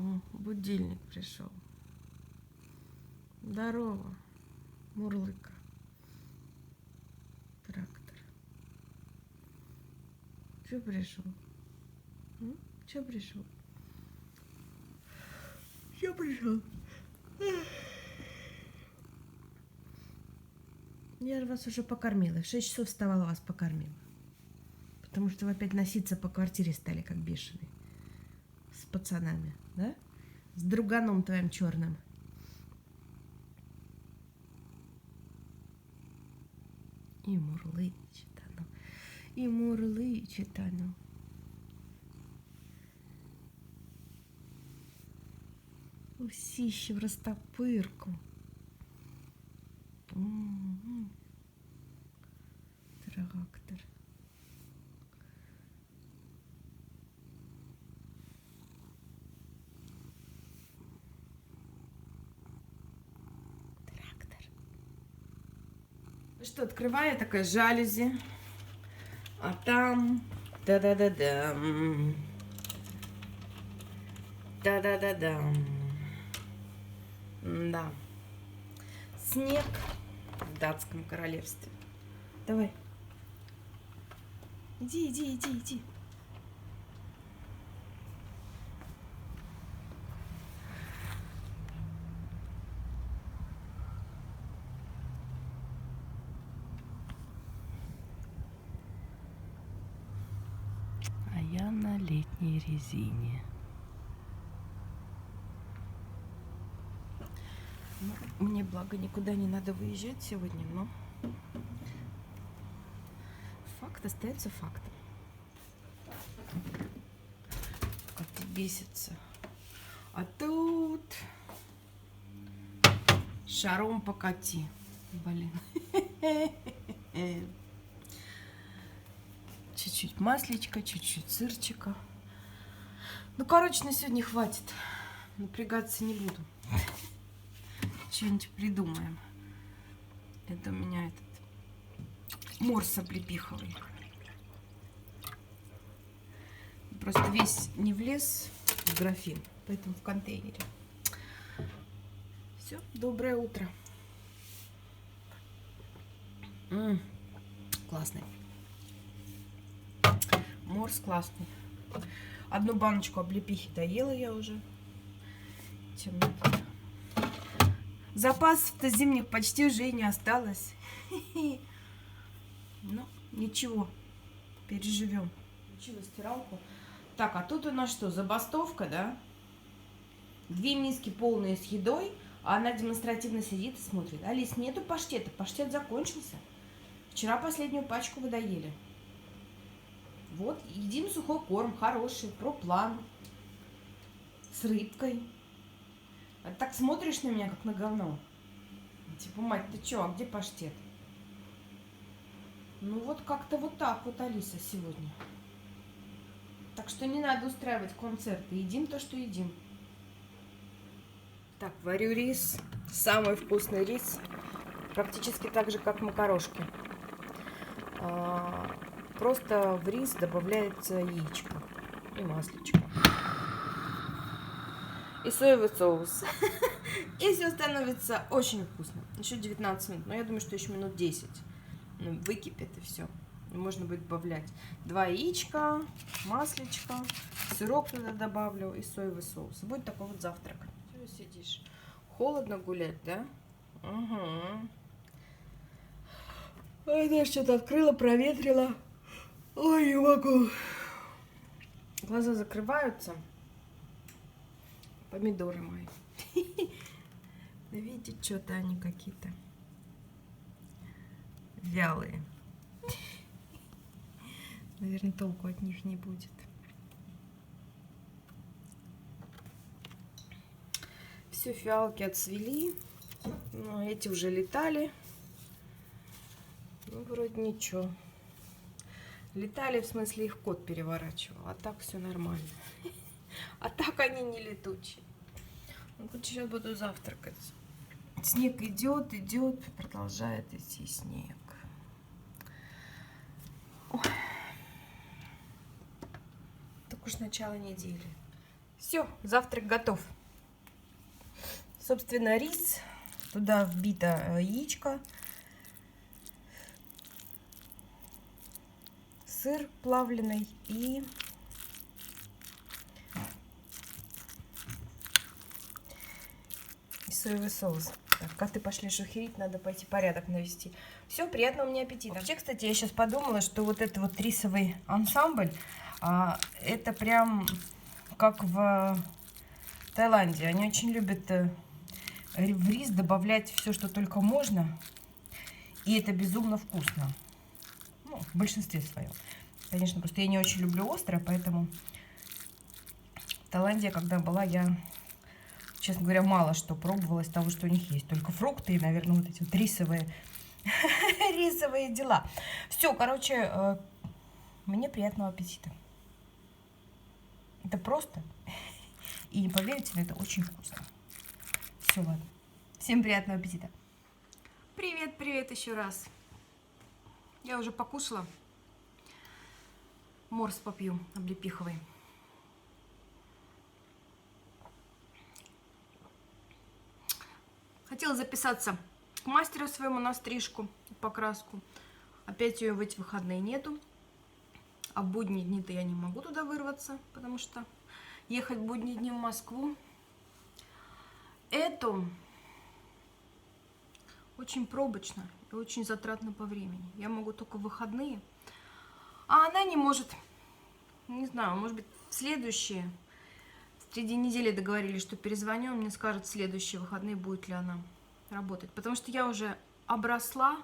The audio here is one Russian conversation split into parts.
О, будильник пришел. Здорово, Мурлыка. Трактор. Че пришел? Че пришел? Че пришел? Я вас уже покормила. В 6 часов вставала, вас покормила. Потому что вы опять носиться по квартире стали, как бешеные. С пацанами, да? С друганом твоим черным. И мурлычет оно. И мурлычет оно. Усище в растопырку. Трактор. Трактор. Что, открываю такая жалюзи. А там... Да-да-да-дам. Да-да-да-дам. Да. Снег в датском королевстве. Давай. Иди. А я на летней резине. Мне, благо, никуда не надо выезжать сегодня, но факт остается фактом. Как ты бесится. А тут шаром покати. Блин. Чуть-чуть маслечка, чуть-чуть сырчика. Ну, короче, на сегодня хватит. Напрягаться не буду. Что-нибудь придумаем. Это у меня этот морс облепиховый. Просто весь не влез в графин, поэтому в контейнере. Все, доброе утро. Классный. Морс классный. Одну баночку облепихи доела я уже. Чем нет? Запасов-то зимних почти уже и не осталось. Ну, ничего. Переживем. Включила стиралку. Так, а тут у нас что, забастовка, да? 2 миски полные с едой, а она демонстративно сидит и смотрит. Алис, нету паштета, паштет закончился. Вчера последнюю пачку вы доели. Вот, едим сухой корм, хороший, проплан, с рыбкой. А так смотришь на меня, как на говно. Типа, мать, ты чё, а где паштет? Ну вот как-то вот так вот, Алиса, сегодня. Так что не надо устраивать концерты. Едим то, что едим. Так, варю рис. Самый вкусный рис. Практически так же, как макарошки. Просто в рис добавляется яичко и маслечко. И соевый соус. И все становится очень вкусно. Еще 19 минут. Но я думаю, что еще минут 10. Выкипит и все. Можно будет добавлять 2 яичка, маслечко, сырок туда добавлю и соевый соус. Будет такой вот завтрак. Чего сидишь? Холодно гулять, да? Угу. Я что-то открыла, проветрила. Ой, не могу. Глаза закрываются. Помидоры мои. Да видите, что-то они какие-то вялые. Наверное, толку от них не будет. Все, фиалки отцвели. Но эти уже летали. Ну, вроде ничего. Летали, в смысле, их кот переворачивал. А так все нормально. А так они не летучие. Ну, хоть сейчас буду завтракать. Снег идет, продолжает идти снег. Ой. Так уж начало недели. Все, завтрак готов. Собственно, рис, туда вбито яичко, сыр плавленый и соевый соус. Так, как ты пошли шухерить, надо пойти порядок навести. Все, приятного мне аппетита. Вообще, кстати, я сейчас подумала, что вот это вот рисовый ансамбль, это прям как в Таиланде. Они очень любят в рис добавлять все, что только можно. И это безумно вкусно. Ну, в большинстве своем. Конечно, просто я не очень люблю острое, поэтому в Таиланде, когда была, я, честно говоря, мало что пробовала из того, что у них есть. Только фрукты и, наверное, вот эти вот рисовые дела. Все, короче, мне приятного аппетита. Это просто. И не поверите, но это очень вкусно. Все, ладно. Всем приятного аппетита. Привет, привет еще раз. Я уже покушала. Морс попью облепиховый. Хотела записаться к мастеру своему на стрижку и покраску. Опять ее в эти выходные нету. А в будние дни-то я не могу туда вырваться, потому что ехать в будние дни в Москву. Это очень пробочно и очень затратно по времени. Я могу только в выходные. А она не может. Не знаю, может быть, в следующие. Среди недели договорились, что перезвоню, он мне скажет, в следующие выходные будет ли она работать. Потому что я уже обросла.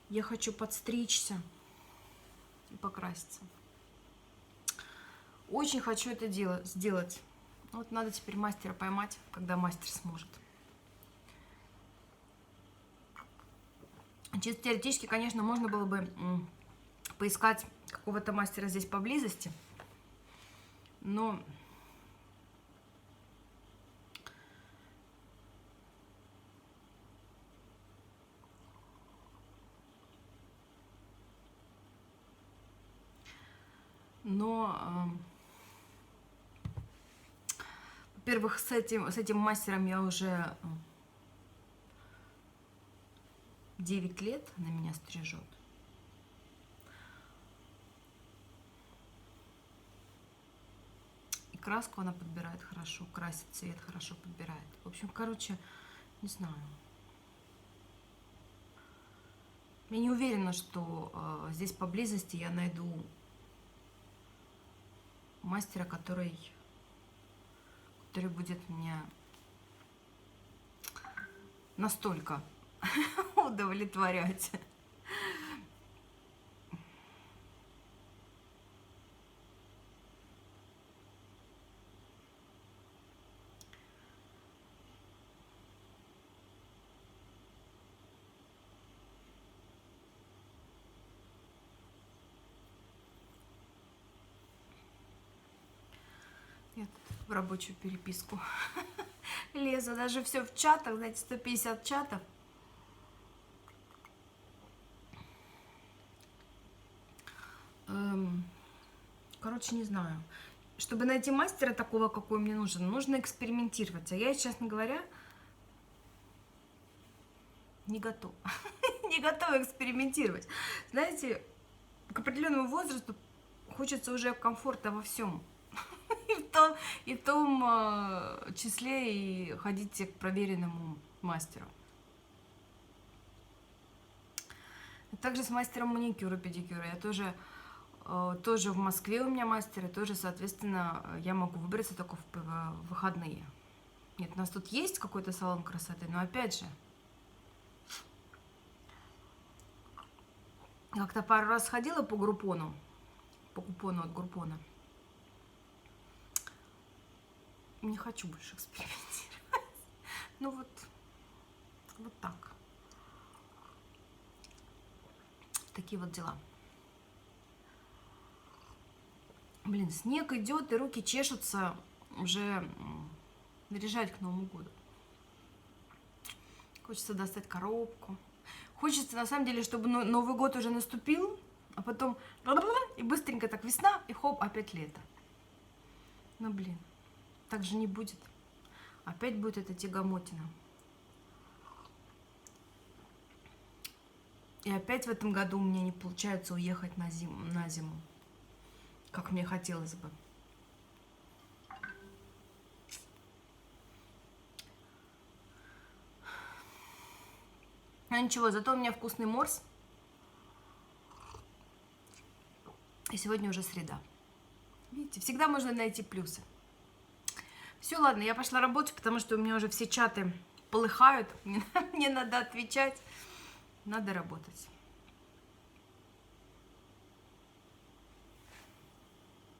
Я хочу подстричься и покраситься. Очень хочу это сделать. Вот надо теперь мастера поймать, когда мастер сможет. Чисто теоретически, конечно, можно было бы поискать какого-то мастера здесь поблизости. Но во-первых, с этим мастером я уже 9 лет на меня стрижет. И краску она подбирает хорошо, красит цвет хорошо подбирает. В общем, короче, не знаю. Я не уверена, что здесь поблизости я найду мастера, который будет меня настолько удовлетворять. Я в рабочую переписку лезу. Даже все в чатах, знаете, 150 чатов. Короче, не знаю. Чтобы найти мастера такого, какой мне нужен, нужно экспериментировать. А я, честно говоря, не готова. Не готова экспериментировать. Знаете, к определенному возрасту хочется уже комфорта во всем. И в том числе и ходить к проверенному мастеру. Также с мастером маникюра, педикюра. Я тоже в Москве у меня мастер, и тоже, соответственно, я могу выбраться только в выходные. Нет, у нас тут есть какой-то салон красоты, но опять же, как-то пару раз ходила по купону от Группона. Не хочу больше экспериментировать. Ну вот так. Такие вот дела. Блин, снег идет, и руки чешутся уже наряжать к Новому году. Хочется достать коробку. Хочется, на самом деле, чтобы Новый год уже наступил, а потом и быстренько так весна, и хоп, опять лето. Ну, блин, так же не будет. Опять будет эта тягомотина. И опять в этом году у меня не получается уехать на зиму, как мне хотелось бы. Но ничего, зато у меня вкусный морс. И сегодня уже среда. Видите, всегда можно найти плюсы. Все, ладно, я пошла работать, потому что у меня уже все чаты полыхают. Мне надо отвечать. Надо работать.